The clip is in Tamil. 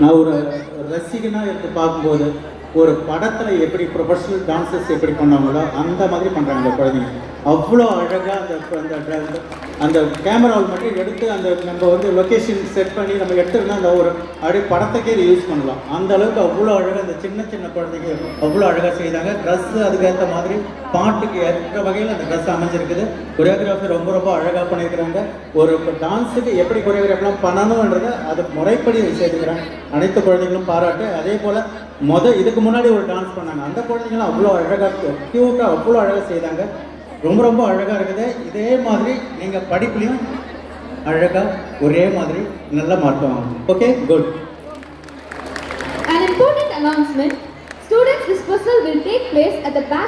நான் ஒரு ரசிகனாக எடுத்து பார்க்கும்போது ஒரு படத்தில் எப்படி ப்ரொஃபஷனல் டான்சர்ஸ் எப்படி பண்ணுவாங்களோ அந்த மாதிரி பண்ணுறாங்க இந்த குழந்தைங்க. அவ்வளோ அழகாக அந்த அந்த கேமராவில் மட்டும் எடுத்து அந்த நம்ம வந்து லொக்கேஷன் செட் பண்ணி நம்ம எடுத்துருந்தா அந்த ஒரு அப்படியே படத்துக்கே இது யூஸ் பண்ணலாம். அந்த அளவுக்கு அவ்வளோ அழகாக அந்த சின்ன சின்ன குழந்தைங்க அவ்வளோ அழகாக செய்தாங்க. ட்ரெஸ்ஸு அதுக்கேற்ற மாதிரி பாட்டுக்கு ஏற்ற வகையில் அந்த ட்ரெஸ் அமைஞ்சிருக்குது. கொரியோகிராஃபி ரொம்ப ரொம்ப அழகாக பண்ணியிருக்கிறாங்க. ஒரு டான்ஸுக்கு எப்படி கொரியோகிராஃபிலாம் பண்ணணுன்றதை அது முறைப்படி செய்திருக்கிறாங்க. அனைத்து குழந்தைகளும் பாராட்டு. அதே போல் இதுக்கு முன்னாடி ஒரு டான்ஸ் பண்ணாங்க, அந்த குழந்தைங்களும் அவ்வளோ அழகாக க்யூட்டாக அவ்வளோ அழகாக செய்தாங்க. ரொம்ப ரொம்ப அழகாக இருக்குது. இதே மாதிரி நீங்கள் படிப்புலையும் அழகாக ஒரே மாதிரி நல்ல மார்க் வாங்கணும். Okay, good. An important announcement. Students' dispersal will take place at the back